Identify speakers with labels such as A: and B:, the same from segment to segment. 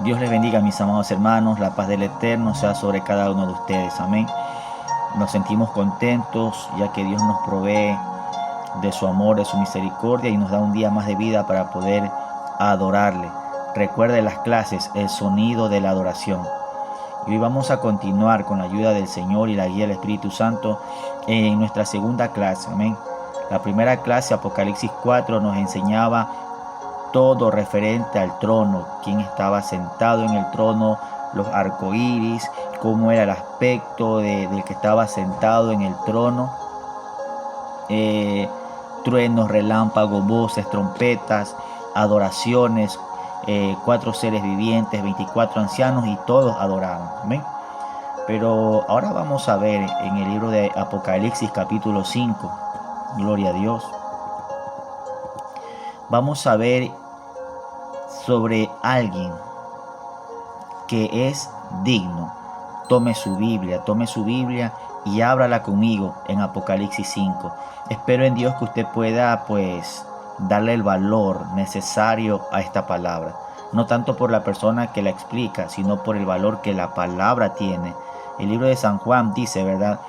A: Dios les bendiga, mis amados hermanos. La paz del Eterno sea sobre cada uno de ustedes. Amén. Nos sentimos contentos ya que Dios nos provee de su amor, de su misericordia y nos da un día más de vida para poder adorarle. Recuerde las clases, el sonido de la adoración. Y hoy vamos a continuar con la ayuda del Señor y la guía del Espíritu Santo en nuestra segunda clase. Amén. La primera clase, Apocalipsis 4, nos enseñaba todo referente al trono, quién estaba sentado en el trono, los arcoíris, cómo era el aspecto del que estaba sentado en el trono, truenos, relámpagos, voces, trompetas, adoraciones, 4 seres vivientes, 24 ancianos y todos adoraban. ¿Amén? Pero ahora vamos a ver en el libro de Apocalipsis capítulo 5, gloria a Dios, vamos a ver sobre alguien que es digno. Tome su Biblia y ábrala conmigo en Apocalipsis 5. Espero en Dios que usted pueda darle el valor necesario a esta palabra. No tanto por la persona que la explica, sino por el valor que la palabra tiene. El libro de San Juan dice, ¿verdad?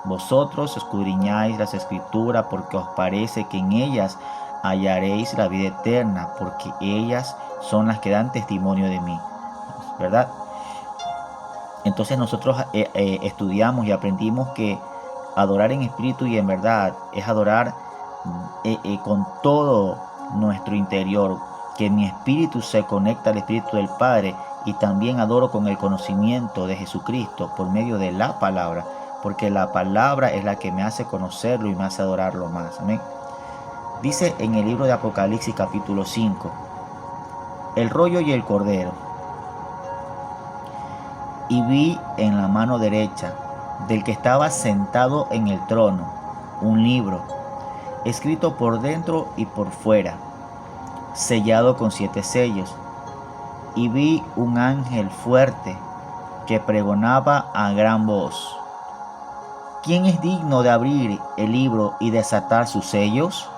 A: Vosotros escudriñáis las escrituras porque os parece que en ellas hallaréis la vida eterna, porque ellas son las que dan testimonio de mí, ¿verdad? Entonces nosotros estudiamos y aprendimos que adorar en espíritu y en verdad es adorar con todo nuestro interior, que mi espíritu se conecta al espíritu del Padre, y también adoro con el conocimiento de Jesucristo por medio de la palabra, porque la palabra es la que me hace conocerlo y me hace adorarlo más. Amén. Dice en el libro de Apocalipsis capítulo 5, el rollo y el cordero. Y vi en la mano derecha del que estaba sentado en el trono un libro, escrito por dentro y por fuera, sellado con 7 sellos. Y vi un ángel fuerte que pregonaba a gran voz: ¿quién es digno de abrir el libro y desatar sus sellos?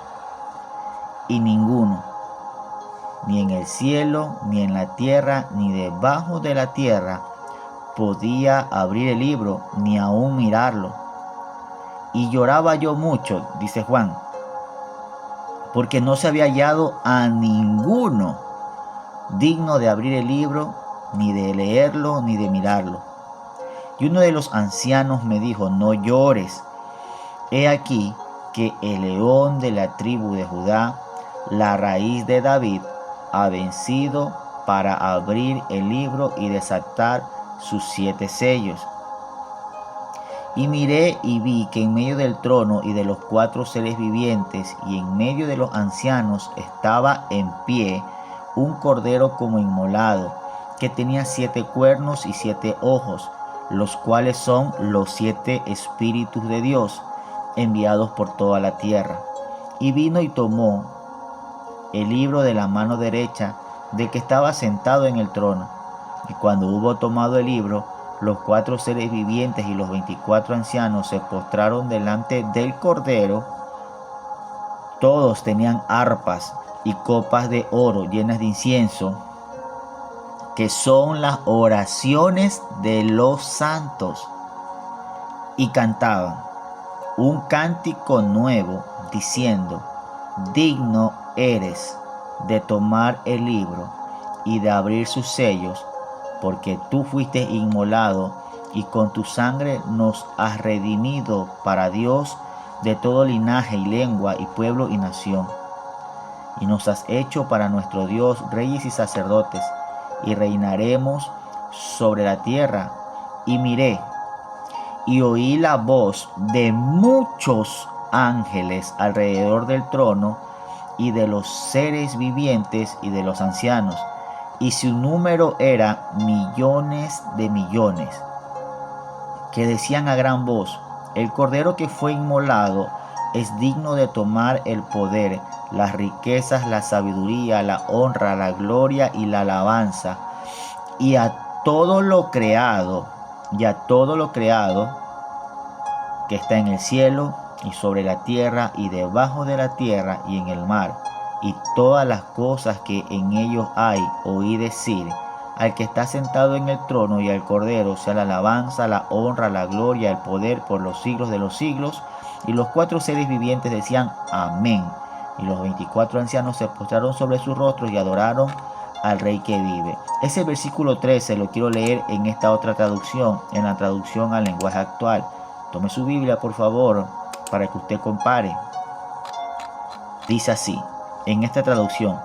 A: Y ninguno, ni en el cielo, ni en la tierra, ni debajo de la tierra, podía abrir el libro, ni aún mirarlo. Y lloraba yo mucho, dice Juan, porque no se había hallado a ninguno digno de abrir el libro, ni de leerlo, ni de mirarlo. Y uno de los ancianos me dijo: no llores, he aquí que el león de la tribu de Judá, la raíz de David, ha vencido para abrir el libro y desatar sus 7 sellos. Y miré y vi que en medio del trono y de los 4 seres vivientes y en medio de los ancianos estaba en pie un cordero como inmolado, que tenía 7 cuernos y 7 ojos, los cuales son los 7 espíritus de Dios, enviados por toda la tierra. Y vino y tomó el libro de la mano derecha del que estaba sentado en el trono. Y cuando hubo tomado el libro, los 4 seres vivientes y los 24 ancianos se postraron delante del Cordero. Todos tenían arpas y copas de oro llenas de incienso, que son las oraciones de los santos, y cantaban un cántico nuevo, diciendo: digno eres de tomar el libro y de abrir sus sellos, porque tú fuiste inmolado y con tu sangre nos has redimido para Dios de todo linaje y lengua y pueblo y nación. Y nos has hecho para nuestro Dios reyes y sacerdotes, y reinaremos sobre la tierra. Y miré y oí la voz de muchos ángeles alrededor del trono y de los seres vivientes y de los ancianos, y su número era millones de millones, que decían a gran voz: el cordero que fue inmolado es digno de tomar el poder, las riquezas, la sabiduría, la honra, la gloria y la alabanza. Y a todo lo creado, que está en el cielo y sobre la tierra y debajo de la tierra y en el mar, y todas las cosas que en ellos hay, oí decir: al que está sentado en el trono y al Cordero sea la alabanza, la honra, la gloria, el poder por los siglos de los siglos. Y los 4 seres vivientes decían amén. Y los 24 ancianos se postraron sobre sus rostros y adoraron al Rey que vive. Ese versículo 13 lo quiero leer en esta otra traducción, en la traducción al lenguaje actual. Tome su Biblia, por favor, para que usted compare. Dice así, en esta traducción: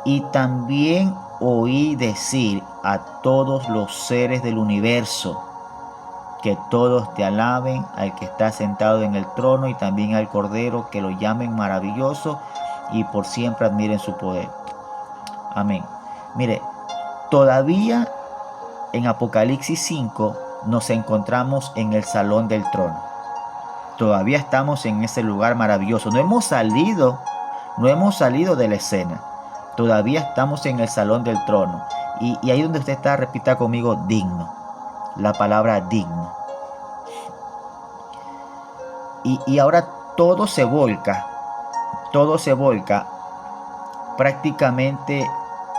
A: y también oí decir a todos los seres del universo, que todos te alaben al que está sentado en el trono y también al Cordero, que lo llamen maravilloso y por siempre admiren su poder. Amén. Mire, todavía en Apocalipsis 5 nos encontramos en el salón del trono. Todavía estamos en ese lugar maravilloso. No hemos salido de la escena. Todavía estamos en el salón del trono. Y ahí donde usted está, repita conmigo: digno. La palabra digno. Y ahora todo se volca prácticamente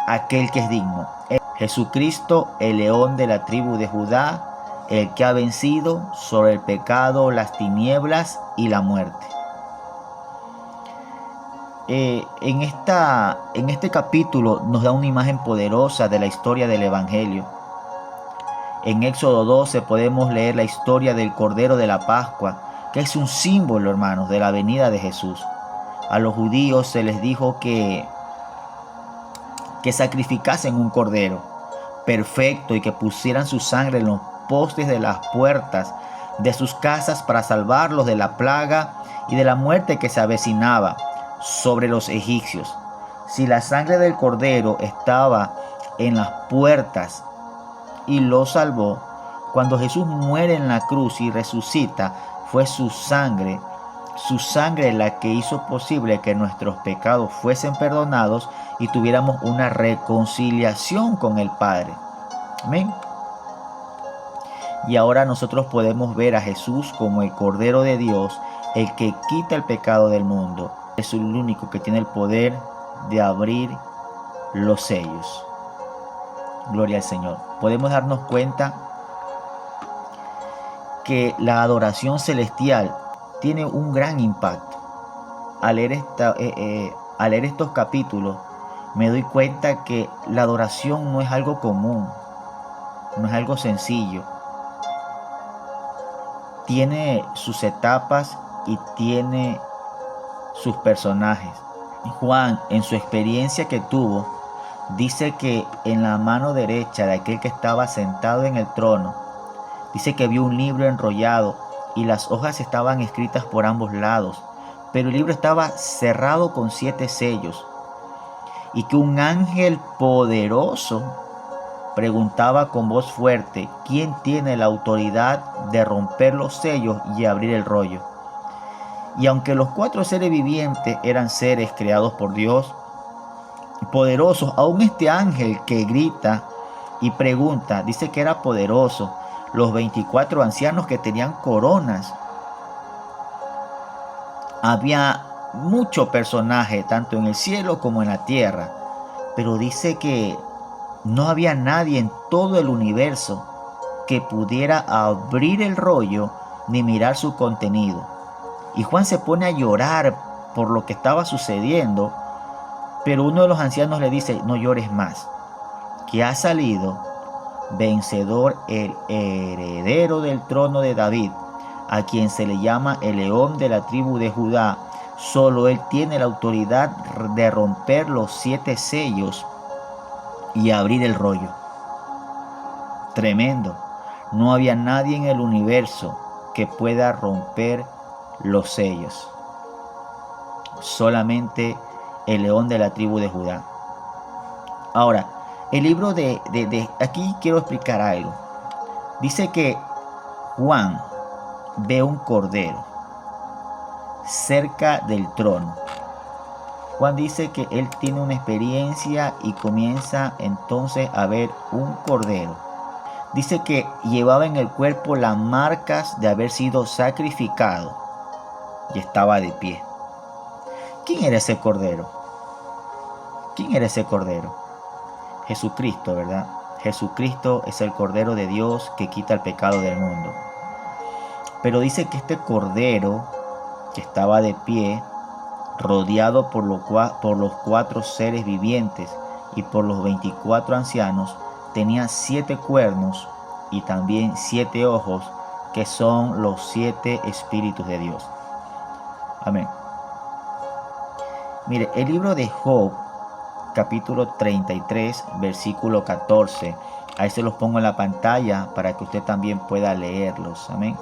A: a aquel que es digno. Jesucristo, el león de la tribu de Judá, el que ha vencido sobre el pecado, las tinieblas y la muerte. En este capítulo nos da una imagen poderosa de la historia del Evangelio. En Éxodo 12 podemos leer la historia del Cordero de la Pascua, que es un símbolo, hermanos, de la venida de Jesús. A los judíos se les dijo que sacrificasen un cordero perfecto y que pusieran su sangre en los postes de las puertas de sus casas para salvarlos de la plaga y de la muerte que se avecinaba sobre los egipcios. Si la sangre del cordero estaba en las puertas y los salvó, cuando Jesús muere en la cruz y resucita, fue su sangre la que hizo posible que nuestros pecados fuesen perdonados y tuviéramos una reconciliación con el Padre. Amén. Y ahora nosotros podemos ver a Jesús como el Cordero de Dios, el que quita el pecado del mundo. Es el único que tiene el poder de abrir los sellos. Gloria al Señor. Podemos darnos cuenta que la adoración celestial tiene un gran impacto. Al leer estos capítulos, me doy cuenta que la adoración no es algo común, no es algo sencillo. Tiene sus etapas y tiene sus personajes. Juan, en su experiencia que tuvo, dice que en la mano derecha de aquel que estaba sentado en el trono, dice que vio un libro enrollado y las hojas estaban escritas por ambos lados, pero el libro estaba cerrado con 7 sellos, y que un ángel poderoso preguntaba con voz fuerte: ¿quién tiene la autoridad de romper los sellos y abrir el rollo? Y aunque los 4 seres vivientes eran seres creados por Dios, poderosos, aún este ángel que grita y pregunta, dice que era poderoso. Los 24 ancianos que tenían coronas. Había mucho personaje, tanto en el cielo como en la tierra. Pero dice que no había nadie en todo el universo que pudiera abrir el rollo ni mirar su contenido. Y Juan se pone a llorar por lo que estaba sucediendo. Pero uno de los ancianos le dice: no llores más, que ha salido vencedor el heredero del trono de David, a quien se le llama el león de la tribu de Judá. Solo él tiene la autoridad de romper los 7 sellos y abrir el rollo. Tremendo. No había nadie en el universo que pueda romper los sellos. Solamente el león de la tribu de Judá. Ahora, el libro aquí quiero explicar algo. Dice que Juan ve un cordero cerca del trono. Juan dice que él tiene una experiencia y comienza entonces a ver un cordero. Dice que llevaba en el cuerpo las marcas de haber sido sacrificado y estaba de pie. ¿Quién era ese cordero? ¿Quién era ese cordero? Jesucristo, ¿verdad? Jesucristo es el Cordero de Dios que quita el pecado del mundo. Pero dice que este Cordero que estaba de pie, rodeado por los 4 seres vivientes y por los 24 ancianos, tenía 7 cuernos y también 7 ojos, que son los 7 espíritus de Dios. Amén. Mire, el libro de Job, capítulo 33, versículo 14. Ahí se los pongo en la pantalla para que usted también pueda leerlos. Amén.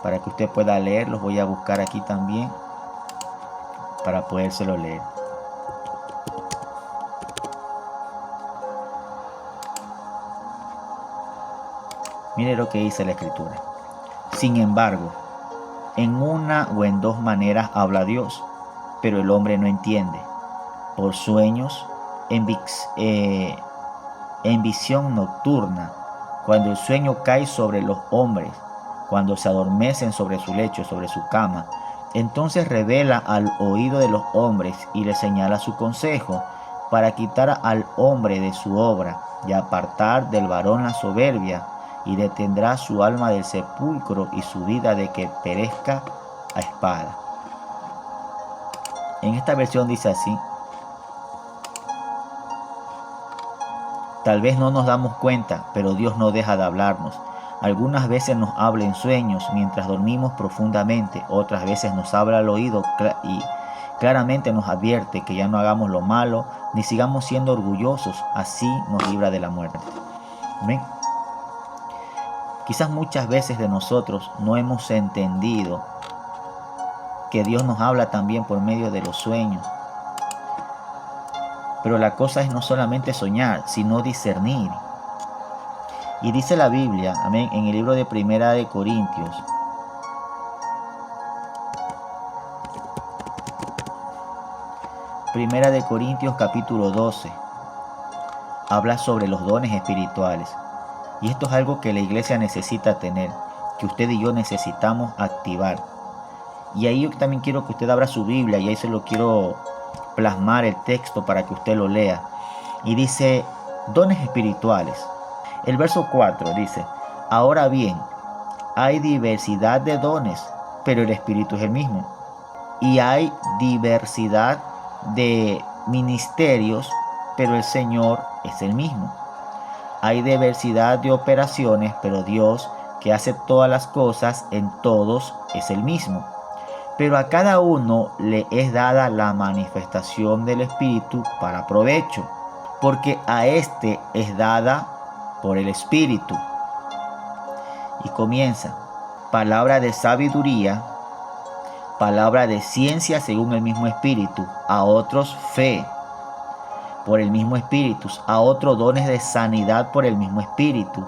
A: Para que usted pueda leerlos, voy a buscar aquí también para podérselo leer. Mire lo que dice la Escritura. Sin embargo, en una o en 2 maneras habla Dios, pero el hombre no entiende. Por sueños, en visión nocturna, cuando el sueño cae sobre los hombres, cuando se adormecen sobre su lecho, sobre su cama, entonces revela al oído de los hombres y le señala su consejo, para quitar al hombre de su obra y apartar del varón la soberbia, y detendrá su alma del sepulcro y su vida de que perezca a espada. En esta versión dice así: tal vez no nos damos cuenta, pero Dios no deja de hablarnos. Algunas veces nos habla en sueños mientras dormimos profundamente, otras veces nos habla al oído y claramente nos advierte que ya no hagamos lo malo ni sigamos siendo orgullosos, así nos libra de la muerte. ¿Ven? Quizás muchas veces de nosotros no hemos entendido que Dios nos habla también por medio de los sueños. Pero la cosa es no solamente soñar, sino discernir. Y dice la Biblia, amén, en el libro de Primera de Corintios, capítulo 12, habla sobre los dones espirituales. Y esto es algo que la iglesia necesita tener, que usted y yo necesitamos activar. Y ahí yo también quiero que usted abra su Biblia, y ahí se lo quiero plasmar el texto para que usted lo lea. Y dice, dones espirituales. El verso 4 dice, ahora bien, hay diversidad de dones, pero el Espíritu es el mismo. Y hay diversidad de ministerios, pero el Señor es el mismo. Hay diversidad de operaciones, pero Dios, que hace todas las cosas en todos, es el mismo. Pero a cada uno le es dada la manifestación del Espíritu para provecho, porque a éste es dada por el Espíritu. Y comienza, palabra de sabiduría, palabra de ciencia según el mismo Espíritu, a otros fe por el mismo Espíritu, a otros dones de sanidad por el mismo Espíritu,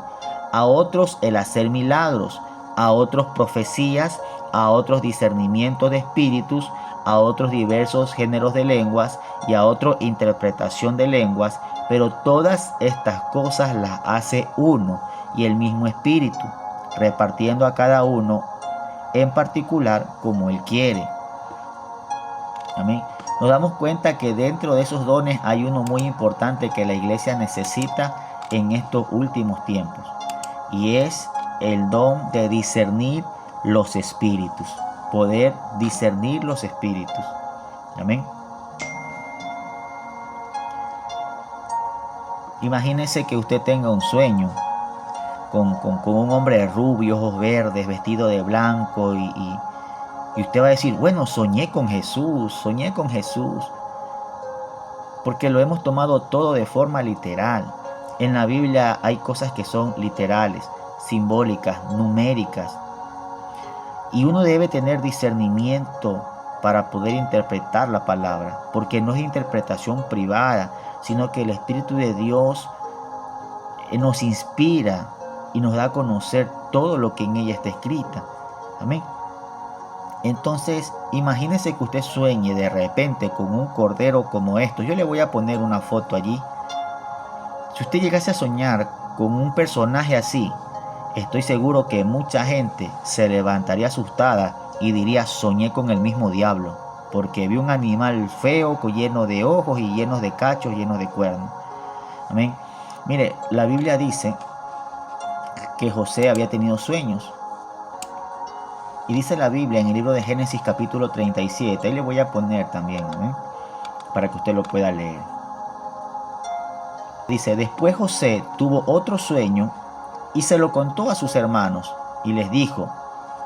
A: a otros el hacer milagros, a otros profecías, a otros discernimiento de espíritus, a otros diversos géneros de lenguas y a otros interpretación de lenguas, pero todas estas cosas las hace uno y el mismo Espíritu, repartiendo a cada uno en particular como Él quiere. Amén. Nos damos cuenta que dentro de esos dones hay uno muy importante que la iglesia necesita en estos últimos tiempos, y es el don de discernir los espíritus, poder discernir los espíritus. Amén. Imagínese que usted tenga un sueño con un hombre rubio, ojos verdes, vestido de blanco y usted va a decir, bueno, soñé con Jesús, porque lo hemos tomado todo de forma literal. En la Biblia hay cosas que son literales, simbólicas, numéricas. Y uno debe tener discernimiento para poder interpretar la palabra, porque no es interpretación privada, sino que el Espíritu de Dios nos inspira y nos da a conocer todo lo que en ella está escrita. Amén. Entonces, imagínese que usted sueñe de repente con un cordero como esto. Yo le voy a poner una foto allí. Si usted llegase a soñar con un personaje así, estoy seguro que mucha gente se levantaría asustada y diría, soñé con el mismo diablo, porque vi un animal feo, lleno de ojos y llenos de cachos, llenos de cuernos. Amén. Mire, la Biblia dice que José había tenido sueños. Y dice la Biblia en el libro de Génesis capítulo 37, ahí le voy a poner también, ¿eh? Para que usted lo pueda leer. Dice, después José tuvo otro sueño y se lo contó a sus hermanos y les dijo,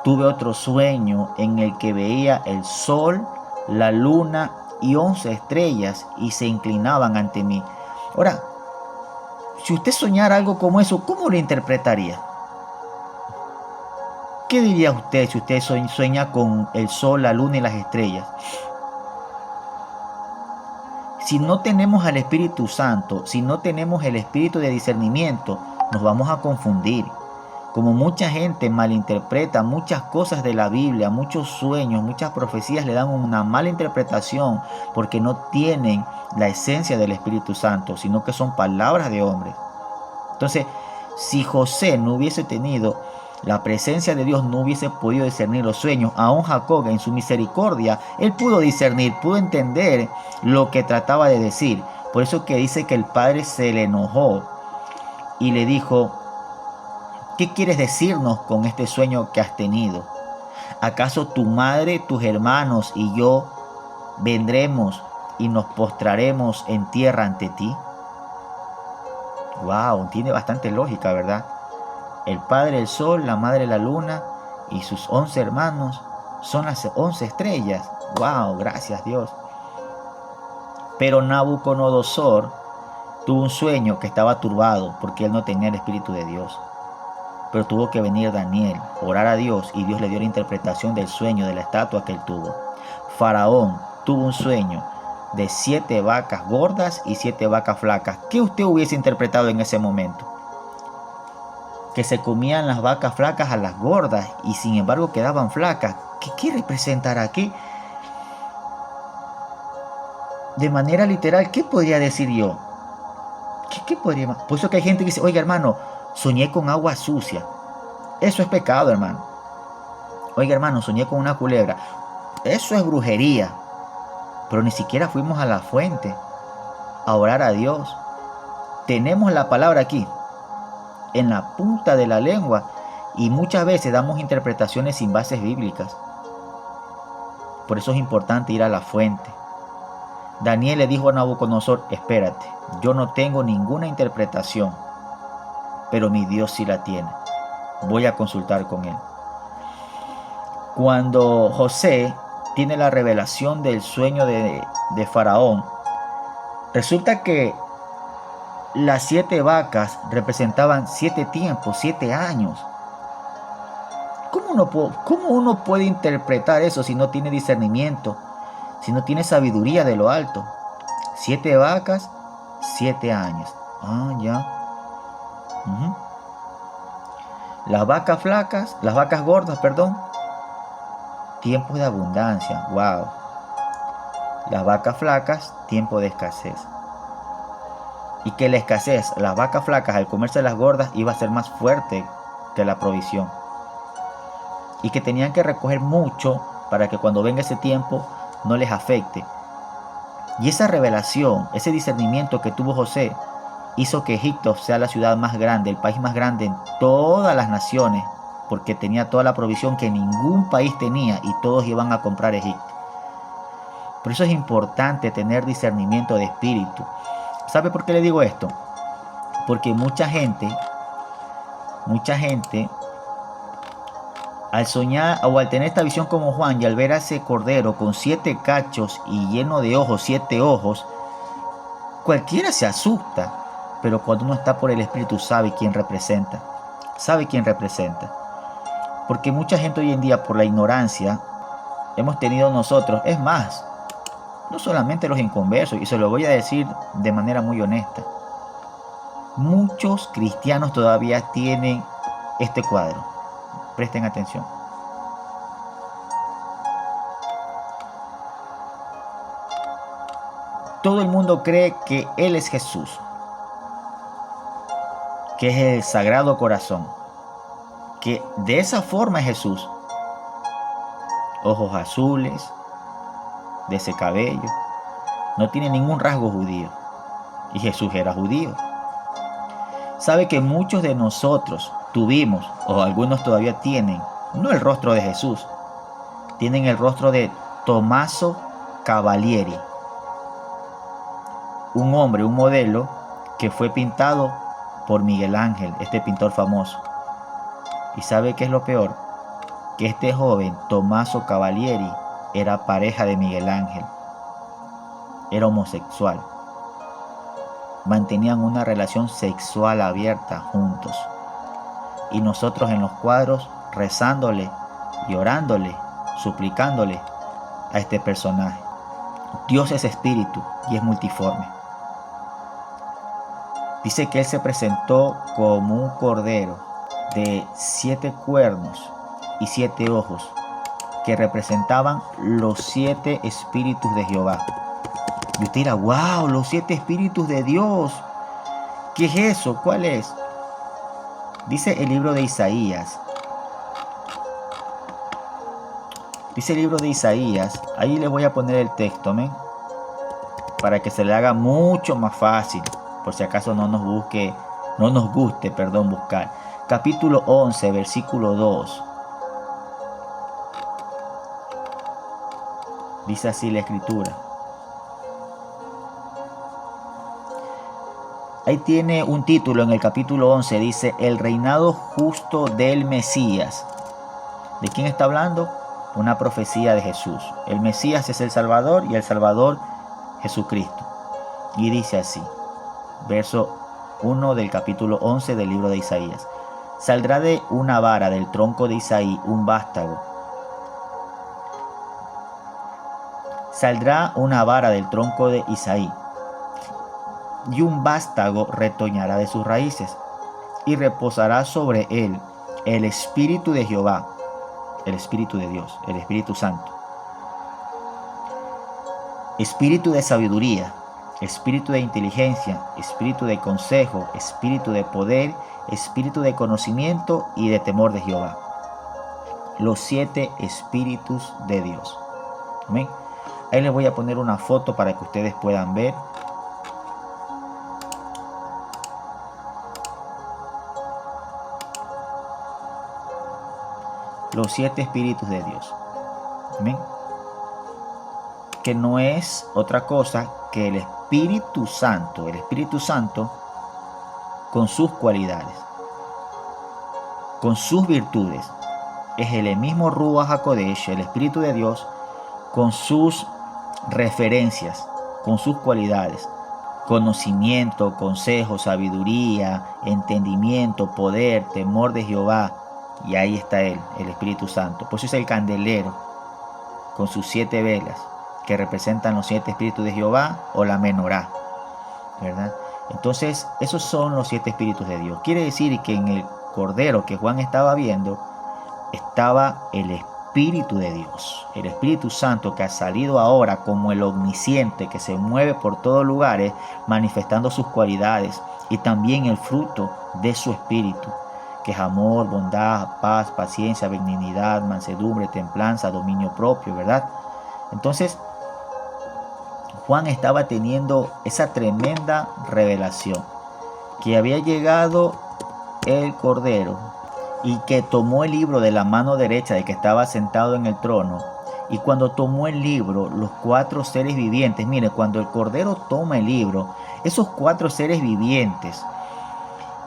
A: tuve otro sueño en el que veía el sol, la luna y 11 estrellas y se inclinaban ante mí. Ahora, si usted soñara algo como eso, ¿cómo lo interpretaría? ¿Qué diría usted si usted sueña con el sol, la luna y las estrellas? Si no tenemos al Espíritu Santo, si no tenemos el espíritu de discernimiento, nos vamos a confundir. Como mucha gente malinterpreta muchas cosas de la Biblia, muchos sueños, muchas profecías le dan una mala interpretación porque no tienen la esencia del Espíritu Santo, sino que son palabras de hombres. Entonces, si José no hubiese tenido la presencia de Dios, no hubiese podido discernir los sueños, aún Jacob en su misericordia, él pudo discernir, pudo entender lo que trataba de decir. Por eso que dice que el padre se le enojó y le dijo, ¿qué quieres decirnos con este sueño que has tenido? ¿Acaso tu madre, tus hermanos y yo vendremos y nos postraremos en tierra ante ti? Wow, tiene bastante lógica, ¿verdad? El padre el sol, la madre la luna y sus 11 hermanos son las 11 estrellas. Wow, gracias Dios. Pero Nabucodonosor tuvo un sueño que estaba turbado porque él no tenía el Espíritu de Dios. Pero tuvo que venir Daniel, orar a Dios y Dios le dio la interpretación del sueño de la estatua que él tuvo. Faraón tuvo un sueño de 7 vacas gordas y 7 vacas flacas. ¿Qué usted hubiese interpretado en ese momento? Que se comían las vacas flacas a las gordas y sin embargo quedaban flacas. ¿Qué representará aquí? De manera literal, ¿qué podría decir yo? ¿Qué podría? Por eso que hay gente que dice, oiga hermano, soñé con agua sucia. Eso es pecado, hermano. Oiga hermano, soñé con una culebra. Eso es brujería. Pero ni siquiera fuimos a la fuente a orar a Dios. Tenemos la palabra aquí, en la punta de la lengua, y muchas veces damos interpretaciones sin bases bíblicas. Por eso es importante ir a la fuente. Daniel le dijo a Nabucodonosor, espérate, yo no tengo ninguna interpretación, pero mi Dios sí la tiene. Voy a consultar con él. Cuando José tiene la revelación del sueño de Faraón, resulta que las 7 vacas representaban 7 tiempos, 7 años. ¿Cómo uno puede interpretar eso si no tiene discernimiento, si no tiene sabiduría de lo alto? 7 vacas, 7 años. Ya. Las vacas flacas, las vacas gordas, perdón, tiempo de abundancia. Wow. Las vacas flacas, tiempo de escasez. Y que la escasez, las vacas flacas al comerse las gordas iba a ser más fuerte que la provisión. Y que tenían que recoger mucho para que cuando venga ese tiempo no les afecte. Y esa revelación, ese discernimiento que tuvo José, hizo que Egipto sea la ciudad más grande, el país más grande en todas las naciones, porque tenía toda la provisión que ningún país tenía y todos iban a comprar Egipto. Por eso es importante tener discernimiento de espíritu. ¿Sabe por qué le digo esto? Porque mucha gente, al soñar o al tener esta visión como Juan y al ver a ese cordero con 7 cachos y lleno de ojos, 7 ojos, cualquiera se asusta. Pero cuando uno está por el Espíritu sabe quién representa. Sabe quién representa. Porque mucha gente hoy en día por la ignorancia hemos tenido nosotros, es más, no solamente los inconversos, y se lo voy a decir de manera muy honesta, muchos cristianos todavía tienen este cuadro. Presten atención. Todo el mundo cree que Él es Jesús, que es el Sagrado Corazón, que de esa forma es Jesús. Ojos azules, de ese cabello, no tiene ningún rasgo judío. Y Jesús era judío. sabe que muchos de nosotros tuvimos, o algunos todavía tienen, no el rostro de Jesús, tienen el rostro de Tommaso Cavalieri, un hombre, un modelo que fue pintado por Miguel Ángel, este pintor famoso. ¿Y sabe qué es lo peor? Que este joven, Tommaso Cavalieri, era pareja de Miguel Ángel. Era homosexual. Mantenían una relación sexual abierta juntos. Y nosotros en los cuadros rezándole y orándole, suplicándole a este personaje. Dios es espíritu y es multiforme. Dice que Él se presentó como un cordero de 7 cuernos y 7 ojos, que representaban los 7 espíritus de Jehová. Y usted dirá, wow, los 7 espíritus de Dios. ¿Qué es eso? ¿Cuál es? Dice el libro de Isaías. Dice el libro de Isaías, ahí le voy a poner el texto, ¿me? Para que se le haga mucho más fácil, por si acaso no nos guste, buscar. Capítulo 11, versículo 2. Dice así la escritura. Ahí tiene un título en el capítulo 11, dice, el reinado justo del Mesías. ¿De quién está hablando? Una profecía de Jesús. El Mesías es el Salvador y el Salvador Jesucristo. Y dice así, verso 1 del capítulo 11 del libro de Isaías. Saldrá de una vara del tronco de Isaí un vástago. Saldrá una vara del tronco de Isaí, y un vástago retoñará de sus raíces, y reposará sobre él el Espíritu de Jehová, el Espíritu de Dios, el Espíritu Santo. Espíritu de sabiduría, espíritu de inteligencia, espíritu de consejo, espíritu de poder, espíritu de conocimiento y de temor de Jehová. Los 7 espíritus de Dios. Amén. Ahí les voy a poner una foto para que ustedes puedan ver. Los 7 espíritus de Dios. Amén. Que no es otra cosa que el Espíritu Santo. El Espíritu Santo con sus cualidades, con sus virtudes. Es el mismo Ruach HaKodesh, el Espíritu de Dios, con sus referencias, con sus cualidades. Conocimiento, consejo, sabiduría, entendimiento, poder, temor de Jehová. Y ahí está Él, el Espíritu Santo. Por eso es el candelero, con sus 7 velas, que representan los 7 espíritus de Jehová, o la menorá, ¿verdad? Entonces, esos son los 7 espíritus de Dios. Quiere decir que en el cordero que Juan estaba viendo, estaba el Espíritu de Dios, el Espíritu Santo, que ha salido ahora como el omnisciente, que se mueve por todos lugares, manifestando sus cualidades, y también el fruto de su Espíritu, que es amor, bondad, paz, paciencia, benignidad, mansedumbre, templanza, dominio propio, ¿verdad? Entonces, Juan estaba teniendo esa tremenda revelación, que había llegado el Cordero y que tomó el libro de la mano derecha del que estaba sentado en el trono. Y cuando tomó el libro, los 4 seres vivientes, mire, cuando el Cordero toma el libro, esos 4 seres vivientes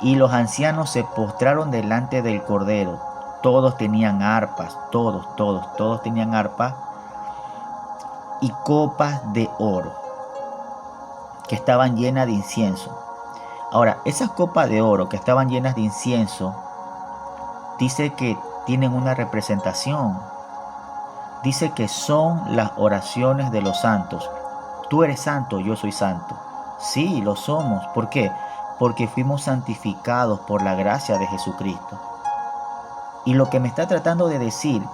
A: y los ancianos se postraron delante del Cordero. Todos tenían arpas, todos tenían arpas y copas de oro que estaban llenas de incienso. Ahora, esas copas de oro que estaban llenas de incienso, dice que tienen una representación. Dice que son las oraciones de los santos. Tú eres santo, yo soy santo. Sí, lo somos. ¿Por qué? Porque fuimos santificados por la gracia de Jesucristo. Y lo que me está tratando de decir,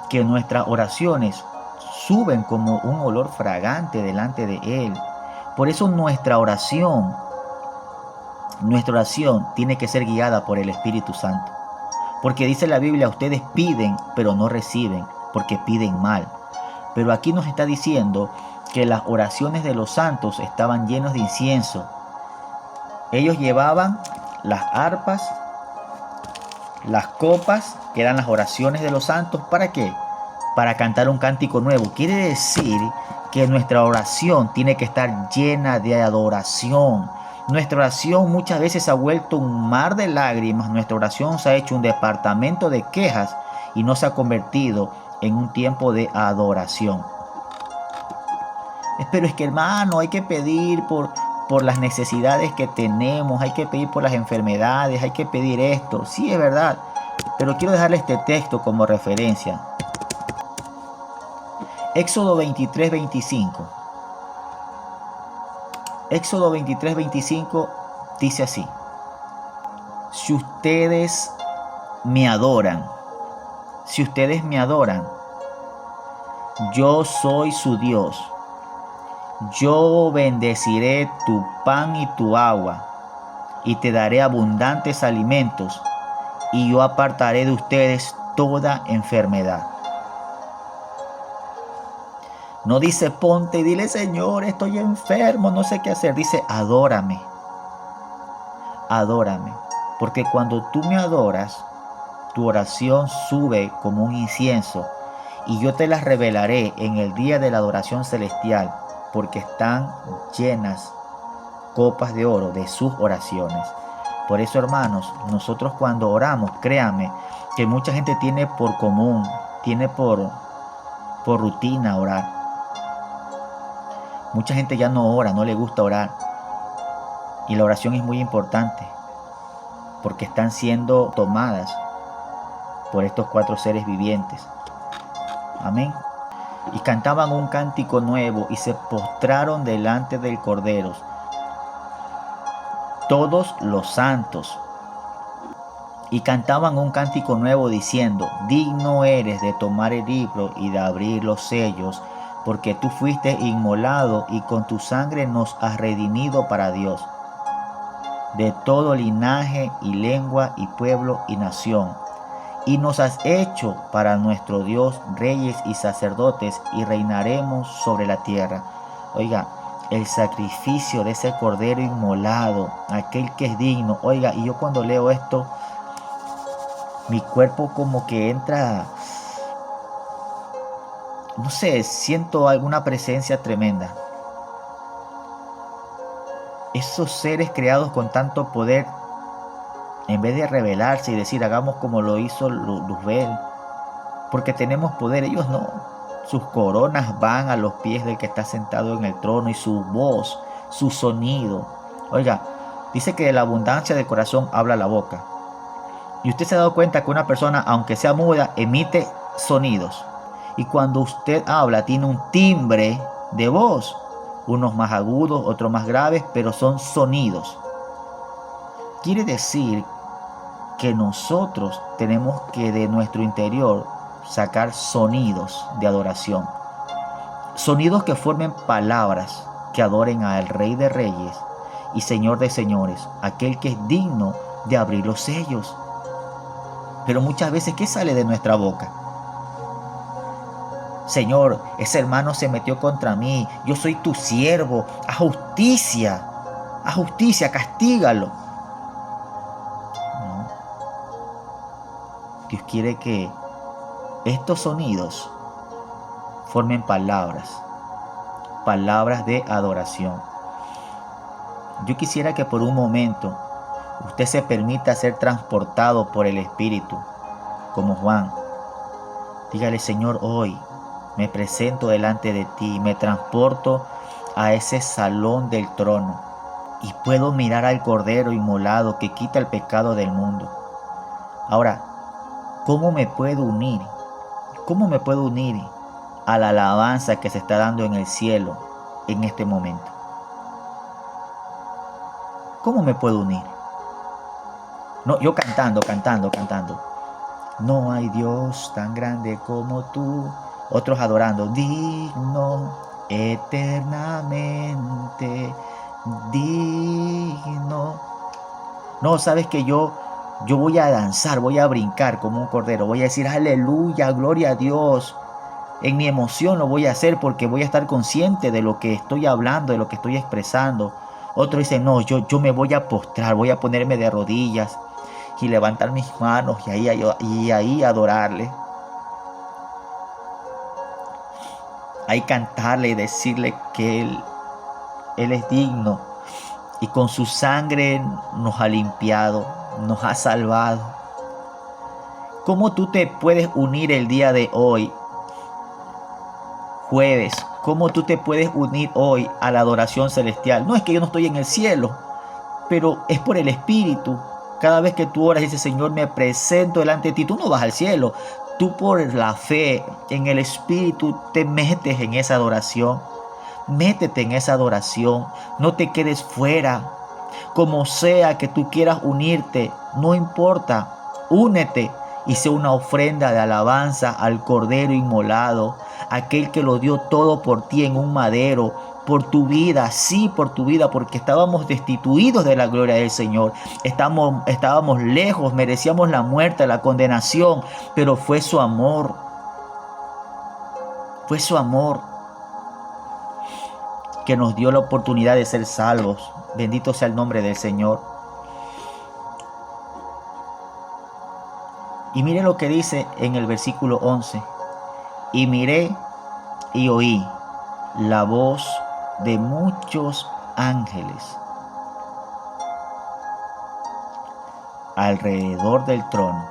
A: que nuestras oraciones suben como un olor fragante delante de Él. Por eso nuestra oración tiene que ser guiada por el Espíritu Santo. Porque dice la Biblia, ustedes piden, pero no reciben, porque piden mal. Pero aquí nos está diciendo que las oraciones de los santos estaban llenas de incienso. Ellos llevaban las arpas, las copas, que eran las oraciones de los santos. ¿Para qué? Para cantar un cántico nuevo. Quiere decir que nuestra oración tiene que estar llena de adoración. Nuestra oración muchas veces se ha vuelto un mar de lágrimas. Nuestra oración se ha hecho un departamento de quejas y no se ha convertido en un tiempo de adoración. Pero es que, hermano, hay que pedir por las necesidades que tenemos, hay que pedir por las enfermedades, hay que pedir esto. Sí, es verdad, pero quiero dejarle este texto como referencia. Éxodo 23:25. Éxodo 23:25 dice así: si ustedes me adoran, yo soy su Dios. Yo bendeciré tu pan y tu agua, y te daré abundantes alimentos, y yo apartaré de ustedes toda enfermedad. No dice ponte y dile, Señor, estoy enfermo, no sé qué hacer. Dice adórame. Adórame. Porque cuando tú me adoras, tu oración sube como un incienso, y yo te las revelaré en el día de la adoración celestial, porque están llenas copas de oro de sus oraciones. Por eso, hermanos, nosotros cuando oramos, créanme que mucha gente tiene por común, tiene por rutina orar. Mucha gente ya no ora, no le gusta orar. Y la oración es muy importante, porque están siendo tomadas por estos 4 seres vivientes. Amén. Y cantaban un cántico nuevo y se postraron delante del Cordero, todos los santos. Y cantaban un cántico nuevo diciendo: digno eres de tomar el libro y de abrir los sellos, porque tú fuiste inmolado y con tu sangre nos has redimido para Dios, de todo linaje y lengua y pueblo y nación. Y nos has hecho para nuestro Dios reyes y sacerdotes, y reinaremos sobre la tierra. Oiga, el sacrificio de ese cordero inmolado, aquel que es digno. Oiga, y yo cuando leo esto, mi cuerpo como que entra, no sé, siento alguna presencia tremenda. Esos seres creados con tanto poder, en vez de rebelarse y decir hagamos como lo hizo Luzbel, porque tenemos poder, ellos no. Sus coronas van a los pies del que está sentado en el trono, y su voz, su sonido. Oiga, dice que de la abundancia del corazón habla la boca. Y usted se ha dado cuenta que una persona, aunque sea muda, emite sonidos. Y cuando usted habla, tiene un timbre de voz, unos más agudos, otros más graves, pero son sonidos. Quiere decir que nosotros tenemos que de nuestro interior sacar sonidos de adoración. Sonidos que formen palabras que adoren al Rey de Reyes y Señor de Señores, aquel que es digno de abrir los sellos. Pero muchas veces, ¿qué sale de nuestra boca? Señor, ese hermano se metió contra mí, yo soy tu siervo, haz justicia, castígalo. No. Dios quiere que estos sonidos formen palabras de adoración. Yo quisiera que por un momento usted se permita ser transportado por el Espíritu, como Juan. Dígale: Señor, hoy me presento delante de ti, me transporto a ese salón del trono y puedo mirar al Cordero inmolado que quita el pecado del mundo. Ahora, ¿cómo me puedo unir? ¿Cómo me puedo unir a la alabanza que se está dando en el cielo en este momento? ¿Cómo me puedo unir? No, yo cantando. No hay Dios tan grande como tú. Otros adorando: digno, eternamente digno. No, sabes que yo voy a danzar, voy a brincar como un cordero, voy a decir aleluya, gloria a Dios. En mi emoción lo voy a hacer porque voy a estar consciente de lo que estoy hablando, de lo que estoy expresando. Otros dicen, no, yo me voy a postrar, voy a ponerme de rodillas y levantar mis manos y ahí adorarle. Ahí cantarle y decirle que Él es digno y con su sangre nos ha limpiado, nos ha salvado. ¿Cómo tú te puedes unir el día de hoy, jueves? ¿Cómo tú te puedes unir hoy a la adoración celestial? No es que yo no estoy en el cielo, pero es por el Espíritu. Cada vez que tú oras y dices, Señor, me presento delante de ti, tú no vas al cielo. Tú por la fe en el Espíritu te metes en esa adoración. Métete en esa adoración. No te quedes fuera. Como sea que tú quieras unirte, no importa. Únete y sé una ofrenda de alabanza al Cordero inmolado, aquel que lo dio todo por ti en un madero, por tu vida, sí, por tu vida, porque estábamos destituidos de la gloria del Señor. Estábamos lejos, merecíamos la muerte, la condenación, pero fue su amor. Fue su amor que nos dio la oportunidad de ser salvos. Bendito sea el nombre del Señor. Y mire lo que dice en el versículo 11. Y miré y oí la voz de muchos ángeles alrededor del trono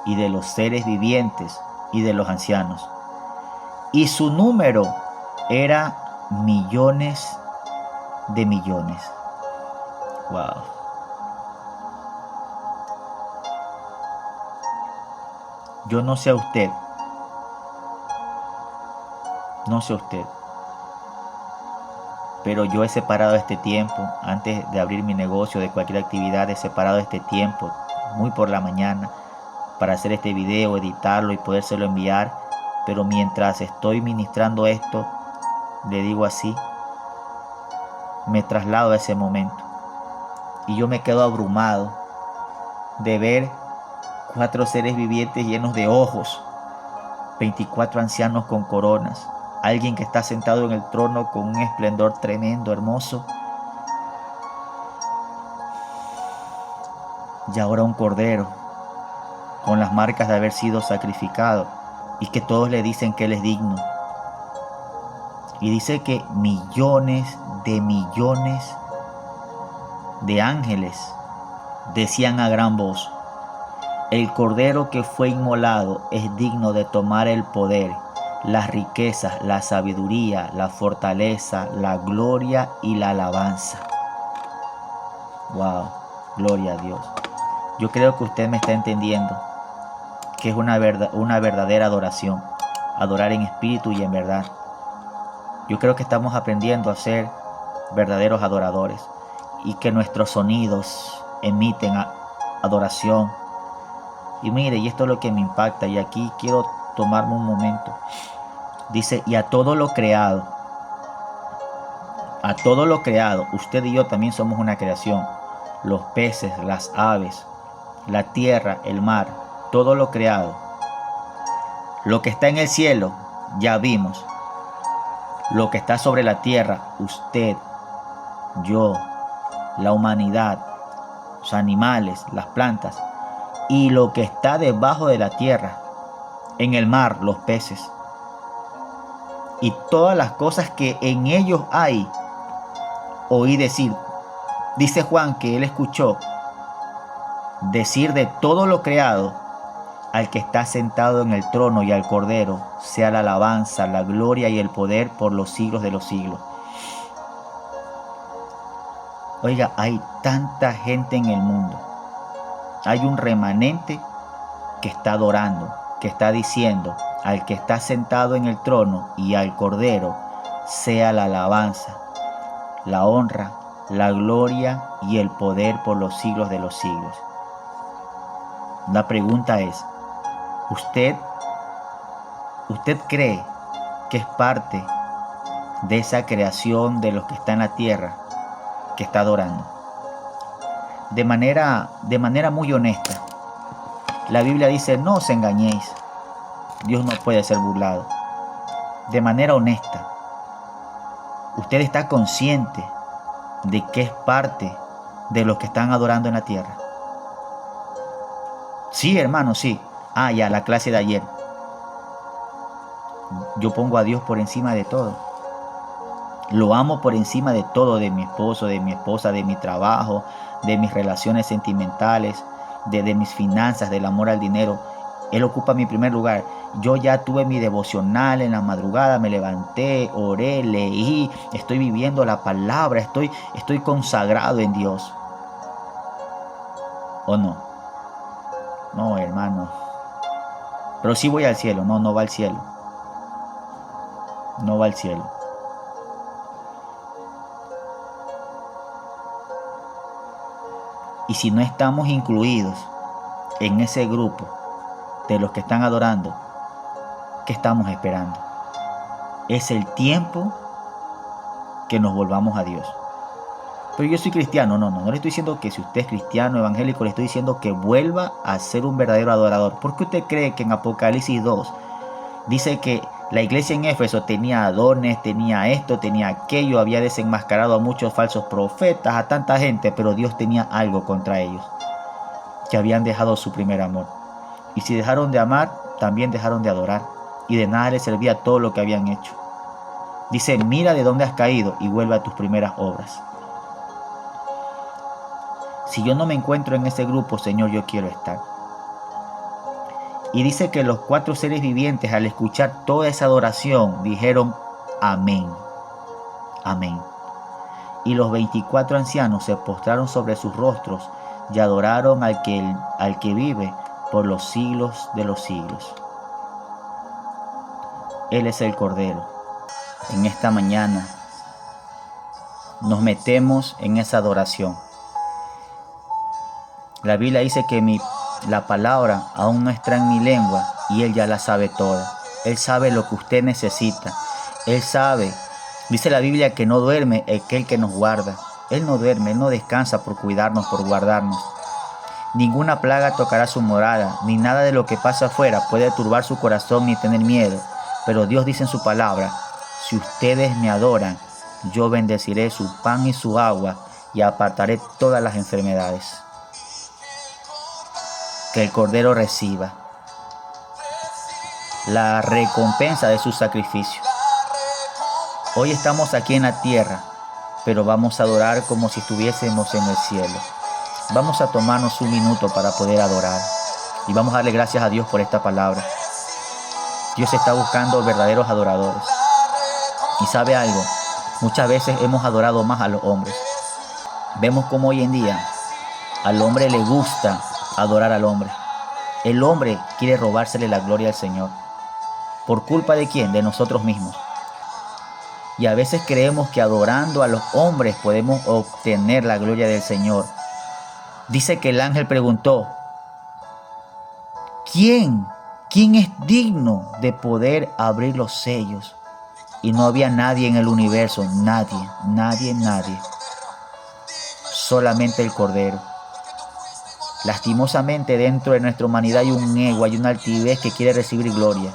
A: y de los seres vivientes y de los ancianos. Y su número era millones de millones. Wow. Yo no sé a usted, pero yo he separado este tiempo, antes de abrir mi negocio, de cualquier actividad, he separado este tiempo, muy por la mañana, para hacer este video, editarlo y podérselo enviar. Pero mientras estoy ministrando esto, le digo así, me traslado a ese momento. Y yo me quedo abrumado de ver 4 seres vivientes llenos de ojos, 24 ancianos con coronas, alguien que está sentado en el trono con un esplendor tremendo, hermoso, y ahora un cordero con las marcas de haber sido sacrificado, y que todos le dicen que Él es digno. Y dice que millones de ángeles decían a gran voz: el cordero que fue inmolado es digno de tomar el poder, las riquezas, la sabiduría, la fortaleza, la gloria y la alabanza. Wow, gloria a Dios. Yo creo que usted me está entendiendo que es una verdadera adoración, adorar en espíritu y en verdad. Yo creo que estamos aprendiendo a ser verdaderos adoradores y que nuestros sonidos emiten adoración. Y mire, y esto es lo que me impacta, y aquí quiero tomarme un momento. Dice, y a todo lo creado, usted y yo también somos una creación. Los peces, las aves, la tierra, el mar, todo lo creado. Lo que está en el cielo, ya vimos. Lo que está sobre la tierra, usted, yo, la humanidad, los animales, las plantas. Y lo que está debajo de la tierra, en el mar, los peces. Y todas las cosas que en ellos hay. Oí decir, dice Juan que él escuchó decir de todo lo creado, al que está sentado en el trono y al Cordero, sea la alabanza, la gloria y el poder por los siglos de los siglos. Oiga, hay tanta gente en el mundo. Hay un remanente que está adorando, que está diciendo al que está sentado en el trono y al Cordero, sea la alabanza, la honra, la gloria y el poder por los siglos de los siglos. La pregunta es, ¿usted cree que es parte de esa creación de los que está en la tierra que está adorando? De manera muy honesta, la Biblia dice, no os engañéis, Dios no puede ser burlado. De manera honesta, usted está consciente de que es parte de los que están adorando en la tierra? Sí, hermano, sí. Ah, ya, la clase de ayer. Yo pongo a Dios por encima de todo. Lo amo por encima de todo, de mi esposo, de mi esposa, de mi trabajo, de mis relaciones sentimentales, de mis finanzas, del amor al dinero. Él ocupa mi primer lugar. Yo ya tuve mi devocional en la madrugada, me levanté, oré, leí, estoy viviendo la palabra, estoy consagrado en Dios. ¿O no? No, hermano. Pero sí voy al cielo. No, no va al cielo. No va al cielo. Y si no estamos incluidos en ese grupo de los que están adorando, ¿qué estamos esperando? Es el tiempo que nos volvamos a Dios. Pero yo soy cristiano, no le estoy diciendo que si usted es cristiano, evangélico, le estoy diciendo que vuelva a ser un verdadero adorador. ¿Por qué usted cree que en Apocalipsis 2 dice que la iglesia en Éfeso tenía dones, tenía esto, tenía aquello, había desenmascarado a muchos falsos profetas, a tanta gente, pero Dios tenía algo contra ellos, que habían dejado su primer amor? Y si dejaron de amar, también dejaron de adorar, y de nada les servía todo lo que habían hecho. Dice, mira de dónde has caído y vuelve a tus primeras obras. Si yo no me encuentro en ese grupo, Señor, yo quiero estar. Y dice que los 4 seres vivientes, al escuchar toda esa adoración, dijeron amén, amén. Y los 24 ancianos se postraron sobre sus rostros y adoraron al que vive por los siglos de los siglos. Él es el Cordero. En esta mañana nos metemos en esa adoración. La Biblia dice que la palabra aún no está en mi lengua y Él ya la sabe toda. Él sabe lo que usted necesita. Él sabe, dice la Biblia, que no duerme aquel que nos guarda. Él no duerme, Él no descansa por cuidarnos, por guardarnos. Ninguna plaga tocará su morada, ni nada de lo que pasa afuera puede turbar su corazón ni tener miedo. Pero Dios dice en su palabra, si ustedes me adoran, yo bendeciré su pan y su agua y apartaré todas las enfermedades. Que el Cordero reciba la recompensa de su sacrificio. Hoy estamos aquí en la tierra, pero vamos a adorar como si estuviésemos en el cielo. Vamos a tomarnos un minuto para poder adorar y vamos a darle gracias a Dios por esta palabra. Dios está buscando verdaderos adoradores. Y sabe algo, muchas veces hemos adorado más a los hombres. Vemos como hoy en día al hombre le gusta adorar al hombre. El hombre quiere robársele la gloria al Señor. ¿Por culpa de quién? De nosotros mismos. Y a veces creemos que adorando a los hombres podemos obtener la gloria del Señor. Dice que el ángel preguntó, ¿quién es digno de poder abrir los sellos? Y no había nadie en el universo, nadie. Solamente el Cordero. Lastimosamente dentro de nuestra humanidad hay un ego, hay una altivez que quiere recibir gloria.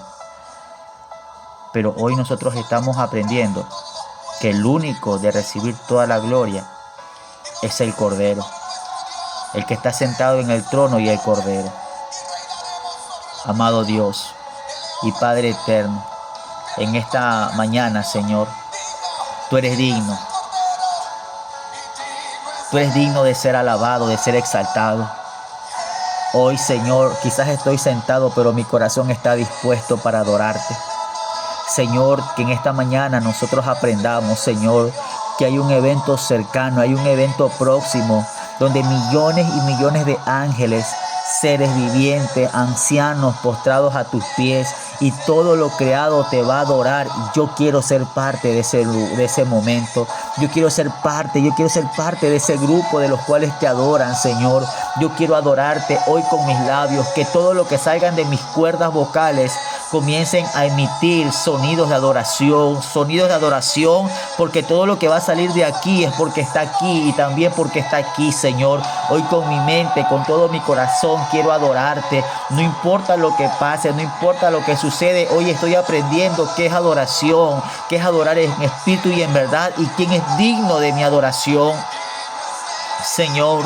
A: Pero hoy nosotros estamos aprendiendo que el único de recibir toda la gloria es el Cordero, el que está sentado en el trono y el Cordero. Amado Dios y Padre eterno, en esta mañana, Señor, tú eres digno. Tú eres digno de ser alabado, de ser exaltado. Hoy, Señor, quizás estoy sentado, pero mi corazón está dispuesto para adorarte. Señor, que en esta mañana nosotros aprendamos, Señor, que hay un evento cercano, hay un evento próximo, donde millones y millones de ángeles, seres vivientes, ancianos postrados a tus pies, y todo lo creado te va a adorar. Y yo quiero ser parte de ese momento. Yo quiero ser parte de ese grupo de los cuales te adoran, Señor. Yo quiero adorarte hoy con mis labios, que todo lo que salgan de mis cuerdas vocales comiencen a emitir sonidos de adoración, porque todo lo que va a salir de aquí es porque está aquí y también porque está aquí, Señor. Hoy con mi mente, con todo mi corazón, quiero adorarte. No importa lo que pase, no importa lo que sucede, hoy estoy aprendiendo qué es adoración, qué es adorar en espíritu y en verdad, y quién es digno de mi adoración. Señor,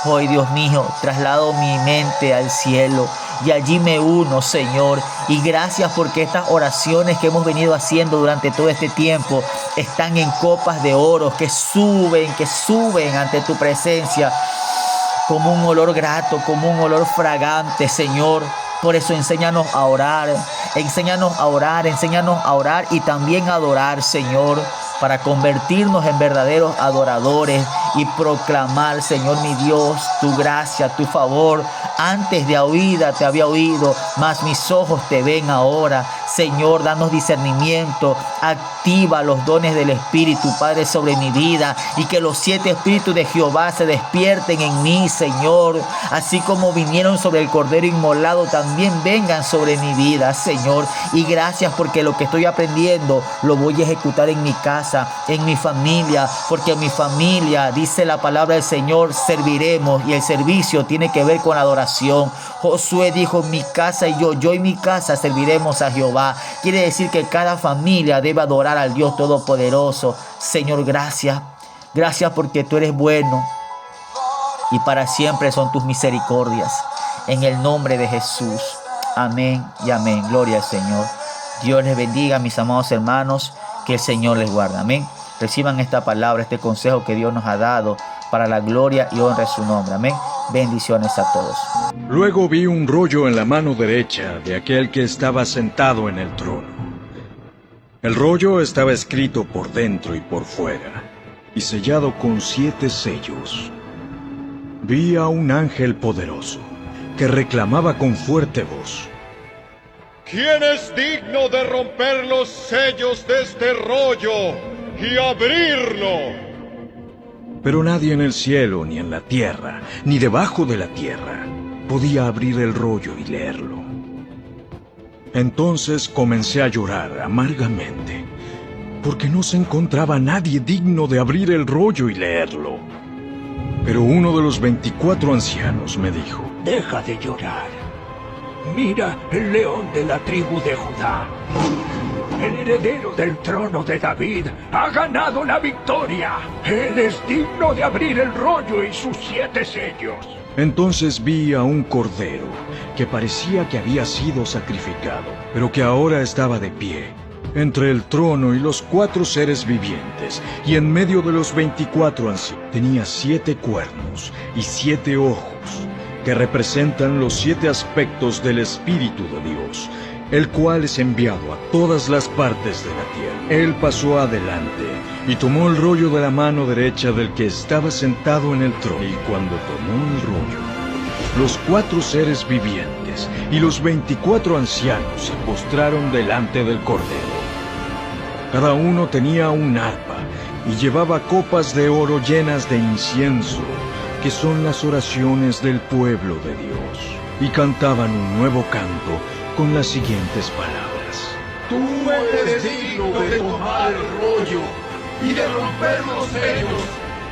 A: hoy, Dios mío, traslado mi mente al cielo y allí me uno, Señor. Y gracias porque estas oraciones que hemos venido haciendo durante todo este tiempo están en copas de oro que suben ante tu presencia como un olor grato, como un olor fragante, Señor. Por eso enséñanos a orar y también a adorar, Señor, para convertirnos en verdaderos adoradores y proclamar, Señor mi Dios, tu gracia, tu favor. Antes de oída te había oído, mas mis ojos te ven ahora. Señor, danos discernimiento, activa los dones del Espíritu, Padre, sobre mi vida, y que los 7 Espíritus de Jehová se despierten en mí, Señor. Así como vinieron sobre el Cordero inmolado, también vengan sobre mi vida, Señor. Y gracias porque lo que estoy aprendiendo lo voy a ejecutar en mi casa, en mi familia, porque en mi familia, dice la palabra del Señor, serviremos, y el servicio tiene que ver con adoración. Josué dijo, mi casa y yo y mi casa serviremos a Jehová. Quiere decir que cada familia debe adorar al Dios Todopoderoso. Señor, gracias porque tú eres bueno y para siempre son tus misericordias. En el nombre de Jesús, amén y amén. Gloria al Señor. Dios les bendiga, mis amados hermanos, que el Señor les guarde. Amén. Reciban esta palabra, este consejo que Dios nos ha dado para la gloria y honra de su nombre. Amén. Bendiciones a todos.
B: Luego vi un rollo en la mano derecha de aquel que estaba sentado en el trono. El rollo estaba escrito por dentro y por fuera, y sellado con 7 sellos. Vi a un ángel poderoso que reclamaba con fuerte voz:
C: ¿Quién es digno de romper los sellos de este rollo y abrirlo?
B: Pero nadie en el cielo, ni en la tierra, ni debajo de la tierra, podía abrir el rollo y leerlo. Entonces comencé a llorar amargamente, porque no se encontraba nadie digno de abrir el rollo y leerlo. Pero uno de los 24 ancianos me dijo:
D: Deja de llorar. Mira el león de la tribu de Judá. El heredero del trono de David ha ganado la victoria. Él es digno de abrir el rollo y sus 7 sellos.
B: Entonces vi a un cordero que parecía que había sido sacrificado, pero que ahora estaba de pie entre el trono y los 4 seres vivientes, y en medio de los 24 ancianos. Tenía 7 cuernos y 7 ojos, que representan los 7 aspectos del Espíritu de Dios, el cual es enviado a todas las partes de la tierra. Él pasó adelante y tomó el rollo de la mano derecha del que estaba sentado en el trono. Y cuando tomó el rollo, los 4 seres vivientes y los 24 ancianos se postraron delante del Cordero. Cada uno tenía un arpa y llevaba copas de oro llenas de incienso, que son las oraciones del pueblo de Dios. Y cantaban un nuevo canto con las siguientes palabras:
D: Tú eres digno de tomar el rollo y de romper los sellos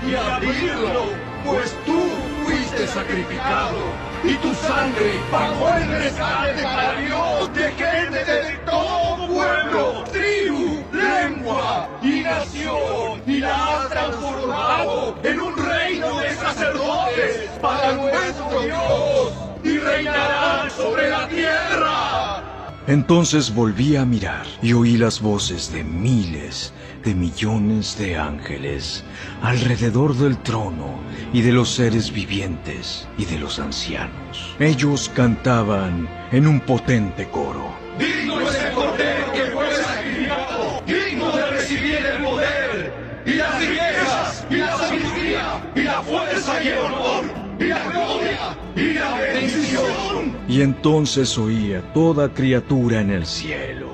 D: y abrirlo, pues tú fuiste sacrificado y tu sangre pagó el rescate para Dios de gente de todo pueblo, tribu, lengua y nación, y la has transformado en un reino de sacerdotes para nuestro Dios, y reinarán sobre la tierra.
B: Entonces volví a mirar y oí las voces de miles de millones de ángeles alrededor del trono y de los seres vivientes y de los ancianos. Ellos cantaban en un potente coro:
D: Digno es el Cordero que fue sacrificado, digno de recibir el poder, y las riquezas, y la sabiduría, y la fuerza y el honor, y la gloria, y la bendición.
B: Y entonces oía toda criatura en el cielo,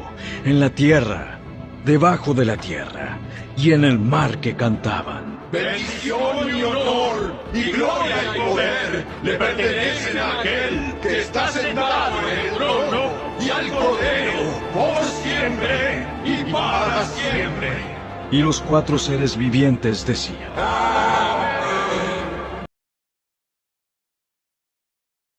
B: en la tierra, debajo de la tierra, y en el mar, que cantaban:
D: Bendición y honor, y gloria y poder le pertenecen a aquel que está sentado en el trono y al Cordero, por siempre y para siempre.
B: Y los 4 seres vivientes decían: